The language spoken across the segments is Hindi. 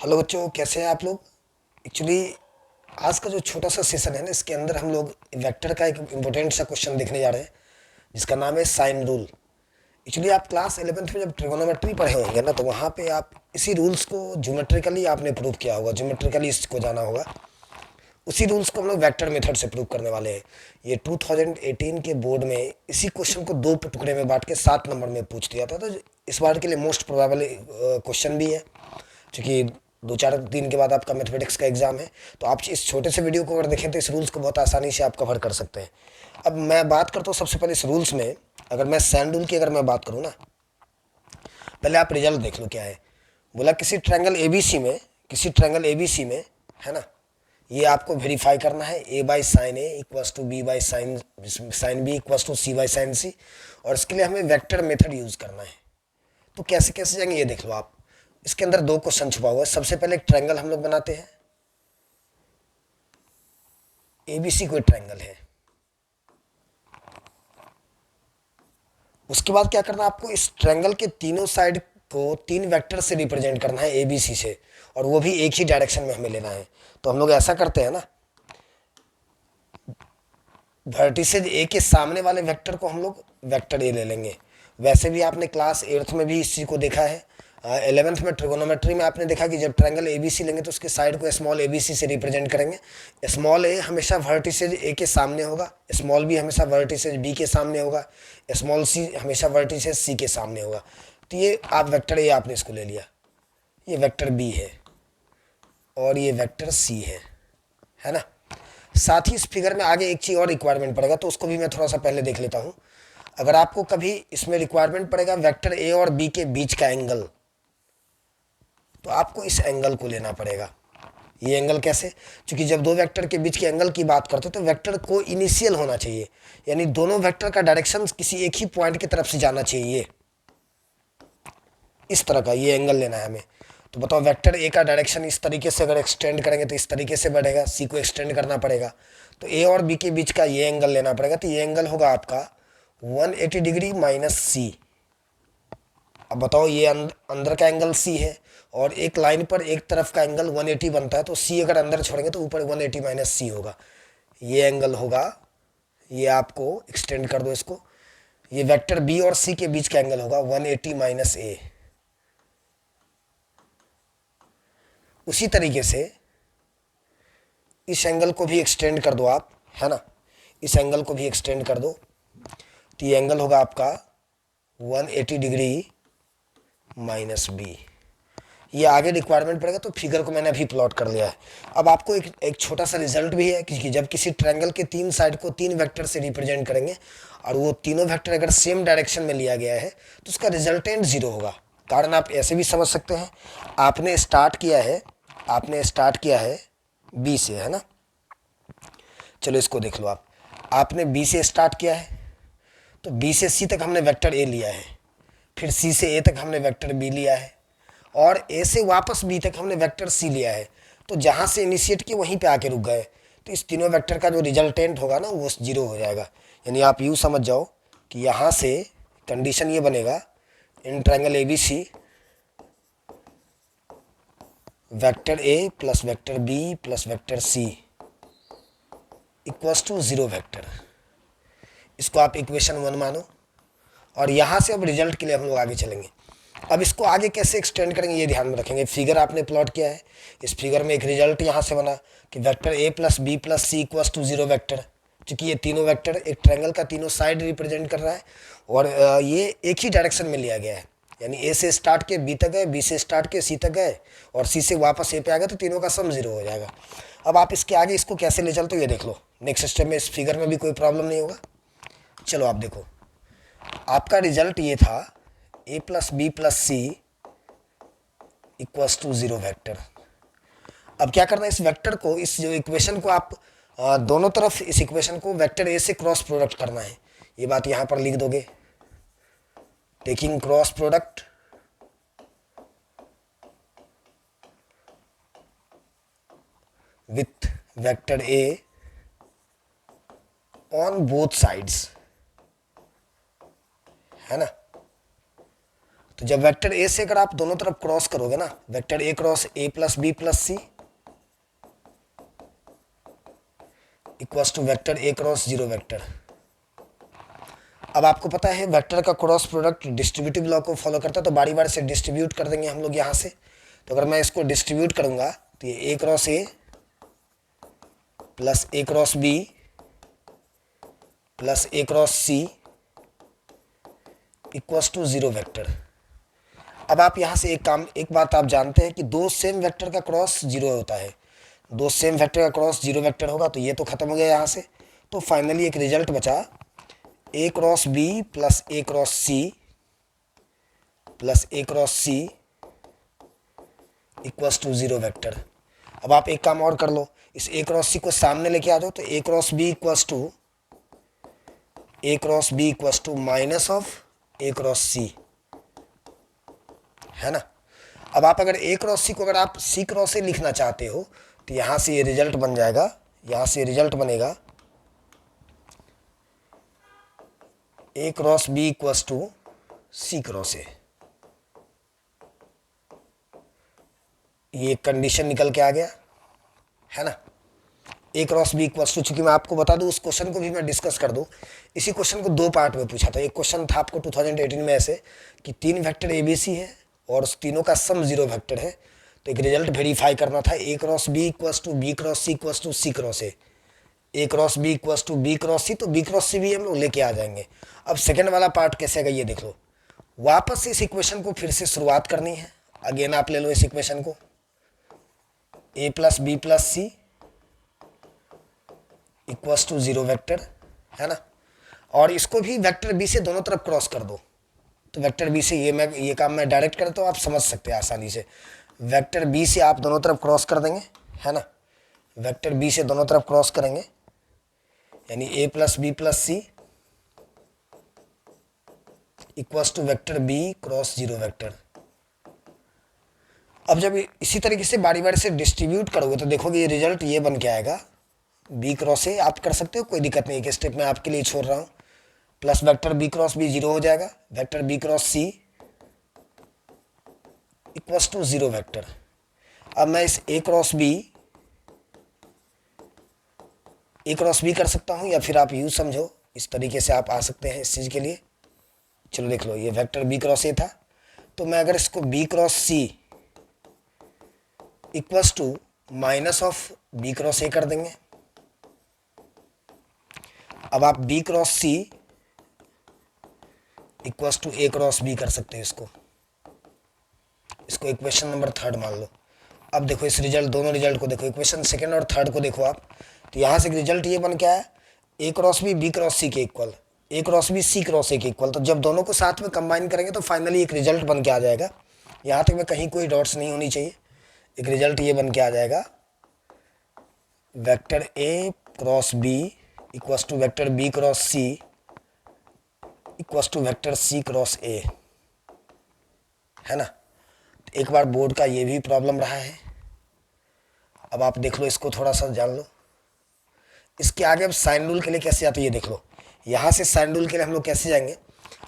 हेलो बच्चों, कैसे हैं आप लोग। एक्चुअली आज का जो छोटा सा सेशन है ना, इसके अंदर हम लोग वेक्टर का एक इम्पोर्टेंट सा क्वेश्चन देखने जा रहे हैं जिसका नाम है साइन रूल। एक्चुअली आप क्लास 11th में जब ट्रिगोनोमेट्री पढ़े होंगे ना, तो वहाँ पे आप इसी रूल्स को ज्योमेट्रिकली आपने प्रूव किया होगा, ज्योमेट्रिकली इसको जाना होगा। उसी रूल्स को हम लोग वेक्टर मेथड से प्रूव करने वाले हैं। ये 2018 के बोर्ड में इसी क्वेश्चन को दो टुकड़े में बांट के 7 नंबर में पूछ दिया था, तो इस बार के लिए मोस्ट प्रोबेबल क्वेश्चन भी है। क्योंकि 2 4 दिन के बाद आपका मैथमेटिक्स का एग्जाम है, तो आप इस छोटे से वीडियो को अगर देखें तो इस रूल्स को बहुत आसानी से आप कवर कर सकते हैं। अब मैं बात करता हूँ सबसे पहले इस रूल्स में। अगर मैं सैन रूल की अगर मैं बात करूँ ना, पहले आप रिजल्ट देख लो क्या है। बोला किसी ट्रायंगल एबीसी में, किसी ट्रायंगल एबीसी में, है ना, ये आपको वेरीफाई करना है A by sine A equals to B by sine sine B equals to C by sine C. और इसके लिए हमें वेक्टर मेथड यूज करना है। तो कैसे कैसे जाएंगे ये देख लो आप। इसके अंदर दो क्वेश्चन छुपा हुआ है। सबसे पहले एक ट्रायंगल हम लोग बनाते हैं, एबीसी कोई ट्रायंगल है। उसके बाद क्या करना है आपको, इस ट्रायंगल के तीनों साइड को तीन वेक्टर से रिप्रेजेंट करना है एबीसी से, और वो भी एक ही डायरेक्शन में हमें लेना है। तो हम लोग ऐसा करते हैं ना, वर्टिसेज ए के सामने वाले वेक्टर को हम लोग वेक्टर ए ले लेंगे। वैसे भी आपने क्लास 8th में भी इसी को देखा है। 11th में ट्रिगोनोमेट्री में आपने देखा कि जब ट्रायंगल एबीसी लेंगे तो उसके साइड को स्मॉल एबीसी से रिप्रेजेंट करेंगे। स्मॉल ए हमेशा वर्टिसेज ए के सामने होगा, स्मॉल बी हमेशा वर्टिसेज बी के सामने होगा, स्मॉल सी हमेशा वर्टिसेज सी के सामने होगा। तो ये आप वेक्टर ए आपने इसको ले लिया, ये वेक्टर बी है और ये वेक्टर सी है ना। साथ ही इस फिगर में आगे एक चीज़ और रिक्वायरमेंट पड़ेगा, तो उसको भी मैं थोड़ा सा पहले देख लेता हूँ। अगर आपको कभी इसमें रिक्वायरमेंट पड़ेगा वेक्टर ए और बी के बीच का एंगल, तो आपको इस एंगल को लेना पड़ेगा। ये एंगल कैसे, क्योंकि जब दो वेक्टर के बीच के एंगल की बात करते हैं तो वेक्टर को इनिशियल होना चाहिए, यानी दोनों वेक्टर का डायरेक्शन किसी एक ही पॉइंट की तरफ से जाना चाहिए। इस तरह का ये एंगल लेना है हमें। तो बताओ, वेक्टर ए का डायरेक्शन इस तरीके से अगर एक्सटेंड करेंगे तो इस तरीके से बढ़ेगा, सी को एक्सटेंड करना पड़ेगा, तो ए और बी के बीच का ये एंगल लेना पड़ेगा। तो ये एंगल होगा आपका 180 डिग्री माइनस सी। अब बताओ, ये अंदर का एंगल सी है और एक लाइन पर एक तरफ का एंगल 180 बनता है, तो सी अगर अंदर छोड़ेंगे तो ऊपर 180 माइनस सी होगा। ये एंगल होगा, ये आपको एक्सटेंड कर दो इसको, ये वेक्टर बी और सी के बीच का एंगल होगा 180 माइनस ए। उसी तरीके से इस एंगल को भी एक्सटेंड कर दो आप, है ना, इस एंगल को भी एक्सटेंड कर दो। तो ये एंगल होगा आपका 180 डिग्री माइनस बी। ये आगे रिक्वायरमेंट पड़ेगा, तो फिगर को मैंने अभी प्लॉट कर लिया है। अब आपको एक छोटा सा रिजल्ट भी है कि जब किसी ट्रायंगल के तीन साइड को तीन वेक्टर से रिप्रेजेंट करेंगे और वो तीनों वेक्टर अगर सेम डायरेक्शन में लिया गया है तो उसका रिजल्टेंट जीरो होगा। कारण आप ऐसे भी समझ सकते हैं, आपने स्टार्ट किया है, आपने स्टार्ट किया है बी से, है ना। चलो इसको देख लो आप, आपने बी से स्टार्ट किया है, तो बी से सी तक हमने वेक्टर ए लिया है, फिर सी से ए तक हमने वेक्टर बी लिया है, और ए से वापस बी तक हमने वेक्टर सी लिया है। तो जहाँ से इनिशिएट किए वहीं पे आके रुक गए, तो इस तीनों वेक्टर का जो रिजल्टेंट होगा ना वो जीरो हो जाएगा। यानी आप यूँ समझ जाओ कि यहाँ से कंडीशन ये बनेगा, in triangle A B C vector A plus vector B plus vector C equals to zero vector. इसको आप इक्वेशन 1 मानो, और यहाँ से अब रिजल्ट के लिए हम लोग आगे चलेंगे। अब इसको आगे कैसे एक्सटेंड करेंगे ये ध्यान में रखेंगे। फिगर आपने प्लॉट किया है, इस फिगर में एक रिजल्ट यहाँ से बना कि vector A plus B plus C equals to zero vector. क्योंकि ये तीनों वेक्टर एक ट्रायंगल का तीनों साइड रिप्रेजेंट कर रहा है, और ये एक ही डायरेक्शन में लिया गया है। यानी ए से स्टार्ट के बी तक गए, बी से स्टार्ट के सी तक गए, और सी से वापस ए पे आ गए, तो तीनों का सम जीरो हो जाएगा। अब आप इसके आगे इसको कैसे ले चलते हो ये देख लो। नेक्स्ट स्टेप में इस फिगर में भी कोई प्रॉब्लम नहीं होगा। चलो आप देखो, आपका रिजल्ट ये था A plus B plus C equals to zero vector. अब क्या करना है, इस वेक्टर को, इस जो इक्वेशन को आप दोनों तरफ इस इक्वेशन को वेक्टर ए से क्रॉस प्रोडक्ट करना है। ये बात यहाँ पर लिख दोगे, taking cross product with vector A on both sides, है ना। तो जब वेक्टर ए से अगर आप दोनों तरफ क्रॉस करोगे ना, vector A cross A plus B plus C equals to vector A cross zero vector. अब आपको पता है वेक्टर का क्रॉस प्रोडक्ट डिस्ट्रीब्यूटिव लॉ को फॉलो करता है, तो बारी बारी से डिस्ट्रीब्यूट कर देंगे हम लोग यहाँ से। तो अगर मैं इसको डिस्ट्रीब्यूट करूँगा तो ये A cross A plus A cross B plus A cross C equals to zero vector. अब आप यहाँ से एक बात आप जानते हैं कि दो सेम वेक्टर का क्रॉस जीरो होता है, दो सेम वेक्टर का क्रॉस जीरो वेक्टर होगा, तो ये तो खत्म हो गया यहाँ से। तो फाइनली एक रिजल्ट बचा A cross B plus A cross C plus A cross C equals to zero vector. अब आप एक काम और कर लो, इस ए क्रॉस सी को सामने लेके आ जाओ, तो A cross B equals to minus of A cross C, है ना। अब आप अगर ए क्रॉस सी को अगर आप सी क्रॉस ए लिखना चाहते हो तो यहां से ये रिजल्ट बन जाएगा, यहां से रिजल्ट बनेगा A cross B equals to C cross A. ये कंडीशन निकल के आ गया, है ना। A cross B equals to, चूंकि मैं आपको बता दूं उस क्वेश्चन को भी मैं डिस्कस कर दूं, इसी क्वेश्चन को दो पार्ट में पूछा था। एक क्वेश्चन था आपको 2018 में ऐसे कि तीन वेक्टर ए बी सी है और उस तीनों का सम जीरो वेक्टर है, तो एक रिजल्ट वेरीफाई करना था A cross B equals to B cross C equals to C cross A cross B equals to B cross C, तो बी क्रॉस सी भी हम लोग लेके आ जाएंगे। अब सेकेंड वाला पार्ट कैसे आएगा ये देख लो, वापस से इस इक्वेशन को फिर से शुरुआत करनी है। अगेन आप ले लो इस इक्वेशन को, A plus B plus C equals to zero vector, है ना। और इसको भी वेक्टर बी से दोनों तरफ क्रॉस कर दो, तो वेक्टर बी से ये काम मैं डायरेक्ट करता हूँ, आप समझ सकते हैं आसानी से। वेक्टर बी से आप दोनों तरफ क्रॉस कर देंगे, है ना। वेक्टर बी से दोनों तरफ क्रॉस करेंगे, यानी A plus B plus C equals to vector B cross zero vector. अब जब इसी तरीके से बारी बारी से डिस्ट्रीब्यूट करोगे तो देखोगे ये रिजल्ट ये बन के आएगा, बी क्रॉस ए आप कर सकते हो, कोई दिक्कत नहीं, एक स्टेप मैं आपके लिए छोड़ रहा हूँ, plus vector B cross B zero हो जाएगा, vector B cross C equals to zero vector. अब मैं इस ए क्रॉस बी कर सकता हूँ, या फिर आप यूज समझो इस तरीके से आप आ सकते हैं इस चीज़ के लिए। चलो देख लो, ये वेक्टर बी क्रॉस ए था, तो मैं अगर इसको B cross C equals to minus of B cross A कर देंगे। अब आप B cross C equals to A cross B कर सकते हैं, इसको इक्वेशन नंबर थर्ड मान लो। अब देखो इस रिजल्ट, दोनों रिजल्ट को देखो, इक्वेशन सेकंड और थर्ड को देखो आप, तो यहाँ से रिजल्ट ये बन के आया A cross B cross C के equal, A cross B C cross A के इक्वल। तो जब दोनों को साथ में कंबाइन करेंगे तो फाइनली एक रिजल्ट बन के आ जाएगा। यहाँ तक में कहीं कोई डॉट्स नहीं होनी चाहिए, एक रिजल्ट ये बन के आ जाएगा vector A cross B equals to vector B cross C equals to vector C cross A, है ना। एक बार बोर्ड का ये भी प्रॉब्लम रहा है। अब आप देख लो, इसको थोड़ा सा जान लो। इसके आगे अब साइन रूल के लिए कैसे जाते हैं ये देख लो, यहाँ से साइन रूल के लिए हम लोग कैसे जाएंगे।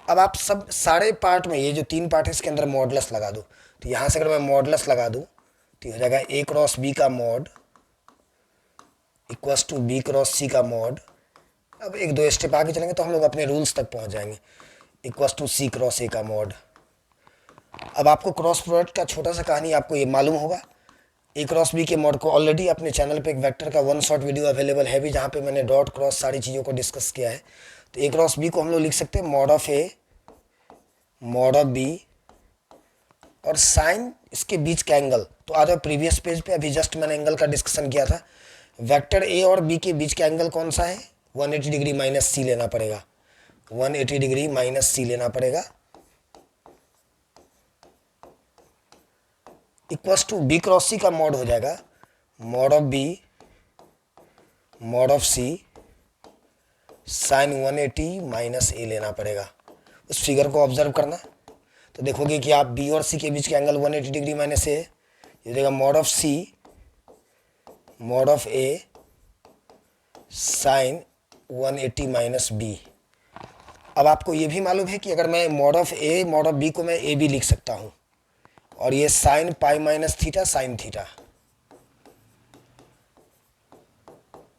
अब आप सब सारे पार्ट में, ये जो तीन पार्ट है इसके अंदर मॉडुलस लगा दो, तो यहाँ से अगर मैं मॉडुलस लगा दूँ तो हो जाएगा ए क्रॉस बी का mod equals to B cross C का मॉड। अब एक दो स्टेप आगे चलेंगे तो हम लोग अपने रूल्स तक पहुँच जाएंगे, equals to C cross A का मॉड। अब आपको क्रॉस प्रोडक्ट का छोटा सा कहानी आपको ये मालूम होगा, ए क्रॉस बी के मॉड को ऑलरेडी अपने चैनल पे एक वेक्टर का वन शॉट वीडियो अवेलेबल है भी, जहाँ पे मैंने डॉट क्रॉस सारी चीज़ों को डिस्कस किया है। तो ए क्रॉस बी को हम लोग लिख सकते हैं mod of A mod of B और साइन इसके बीच का एंगल। तो आ जाओ प्रीवियस पेज पे, अभी जस्ट मैंने एंगल का डिस्कशन किया था। वेक्टर ए और बी के बीच का एंगल कौन सा है, 180 डिग्री माइनस सी लेना पड़ेगा, 180 डिग्री माइनस सी लेना पड़ेगा, equals to B cross C का मॉड हो जाएगा mod of B mod of C sine 180 minus A लेना पड़ेगा। उस फिगर को ऑब्जर्व करना तो देखोगे कि आप बी और सी के बीच का एंगल 180 डिग्री माइनस ए, ये देगा mod of C mod of A sine 180 minus B. अब आपको ये भी मालूम है कि अगर मैं mod of A mod of B को मैं ए बी लिख सकता हूँ, और ये sine pi minus theta sine theta,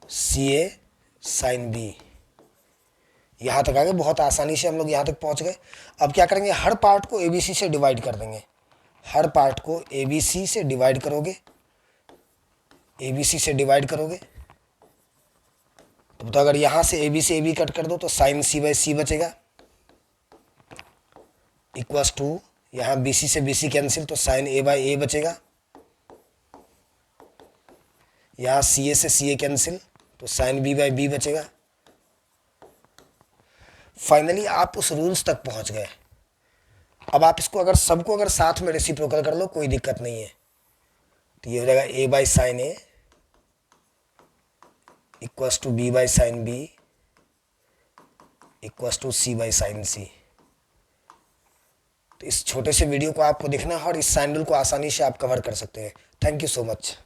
C A sine B. यहाँ तक आ गए, बहुत आसानी से हम लोग यहाँ तक पहुँच गए। अब क्या करेंगे, हर पार्ट को ए बी सी से डिवाइड कर देंगे। हर पार्ट को ए बी सी से डिवाइड करोगे, ए बी सी से डिवाइड करोगे तो अगर यहाँ से ए बी कट कर दो तो साइन सी बाई सी बचेगा, इक्वस टू यहाँ बी सी से बी सी कैंसिल तो साइन ए बाई ए बचेगा, यहाँ सी ए से सी ए कैंसिल तो साइन बी बाई बी बचेगा। फाइनली आप उस रूल्स तक पहुंच गए। अब आप इसको अगर सबको अगर साथ में रेसिप्रोकल कर लो कोई दिक्कत नहीं है, तो ये हो जाएगा A by sine A equals to B by sine B equals to C by sine C. तो इस छोटे से वीडियो को आपको देखना है और इस साइन रूल को आसानी से आप कवर कर सकते हैं। Thank you so much.